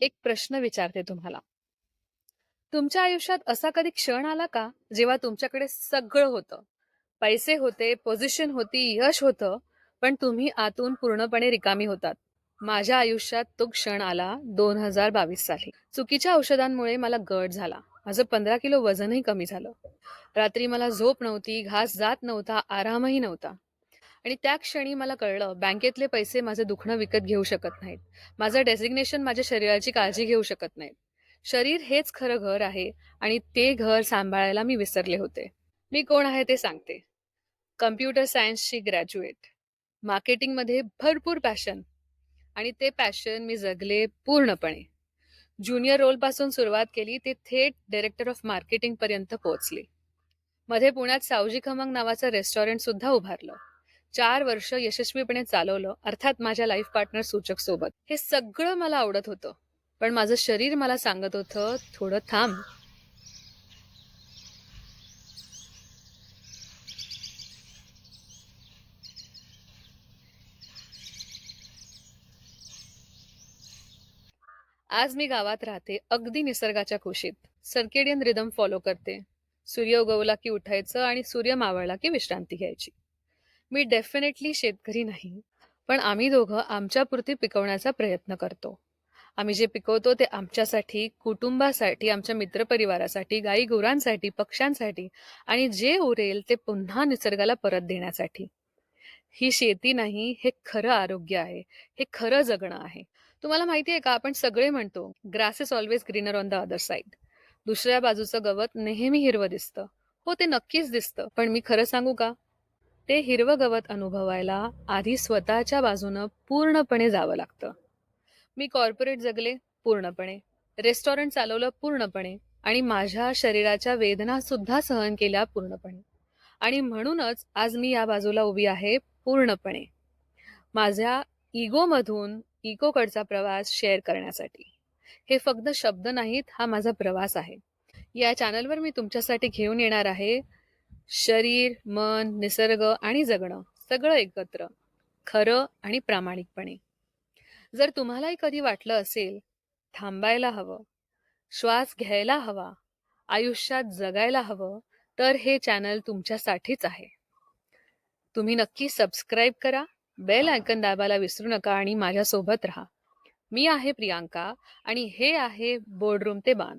एक प्रश्न विचारते तुम्हाला. तुमच्या आयुष्यात असा कधी क्षण आला का, जेव्हा तुमच्याकडे सगळं होतं? पैसे होते, पोझिशन होती, यश होतं, पण तुम्ही आतून पूर्णपणे रिकामी होतात. माझ्या आयुष्यात तो क्षण आला 2022 साली. चुकीच्या औषधांमुळे मला गट झाला. माझं 15 किलो वजनही कमी झालं. रात्री मला झोप नव्हती, घास जात नव्हता, आरामही नव्हता. आणि त्या क्षणी मला कळलं, बँकेतले पैसे माझं दुखणं विकत घेऊ शकत नाहीत. माझं डेझिग्नेशन माझ्या शरीराची काळजी घेऊ शकत नाहीत. शरीर हेच खरं घर आहे आणि ते घर सांभाळायला मी विसरले होते. मी कोण आहे ते सांगते. कम्प्युटर सायन्सची ग्रॅज्युएट. मार्केटिंगमध्ये भरपूर पॅशन आणि ते पॅशन मी जगले पूर्णपणे. ज्युनियर रोलपासून सुरुवात केली ते थेट डायरेक्टर ऑफ मार्केटिंग पर्यंत पोहोचले. मध्ये पुण्यात सावजी खमंग नावाचं रेस्टॉरंट सुद्धा उभारलं. 4 वर्ष यशस्वीपणे चालवलं, अर्थात माझ्या लाईफ पार्टनर सूचक सोबत. हे सगळं मला आवडत होतं, पण माझं शरीर मला सांगत होतं, थोडं थांब. आज मी गावात राहते, अगदी निसर्गाच्या कुशीत. सर्केडियन रिदम फॉलो करते. सूर्य उगवला की उठायचं आणि सूर्य मावळला की विश्रांती घ्यायची. मी डेफिनेटली शेतकरी नाही, पण आम्ही दोघं आमच्यापुरती पिकवण्याचा प्रयत्न करतो. आम्ही जे पिकवतो ते आमच्यासाठी, कुटुंबासाठी, आमच्या मित्रपरिवारासाठी, गायी-गुरांसाठी, पक्ष्यांसाठी आणि जे उरेल ते पुन्हा निसर्गाला परत देण्यासाठी. ही शेती नाही, हे खरं आरोग्य आहे. हे खरं जगणं आहे. तुम्हाला माहिती आहे का, आपण सगळे म्हणतो, grass is always greener on the other side. दुसऱ्या बाजूचं गवत नेहमी हिरवं दिसतं. हो, ते नक्कीच दिसतं. पण मी खरं सांगू का? ते हिरवं गवत अनुभवायला आधी स्वतःच्या बाजूनं पूर्णपणे जावं लागतं. मी कॉर्पोरेट जगले पूर्णपणे, रेस्टॉरंट चालवलं पूर्णपणे आणि माझ्या शरीराच्या वेदना सुद्धा सहन केल्या पूर्णपणे. आणि म्हणूनच आज मी या बाजूला उभी आहे पूर्णपणे. माझ्या इगोमधून इकोकडचा प्रवास शेअर करण्यासाठी. हे फक्त शब्द नाहीत, हा माझा प्रवास आहे. या चॅनलवर मी तुमच्यासाठी घेऊन येणार आहे शरीर, मन, निसर्ग आणि जगणं सगळं एकत्र, खरं आणि प्रामाणिकपणे. जर तुम्हालाही कधी वाटलं असेल, थांबायला हवं, श्वास घ्यायला हवा, आयुष्यात जगायला हवं, तर हे चॅनल तुमच्यासाठीच आहे. तुम्ही नक्की सबस्क्राईब करा, बेल आयकन दाबायला विसरू नका आणि माझ्यासोबत राहा. मी आहे प्रियांका आणि हे आहे बोर्डरूम ते बाण.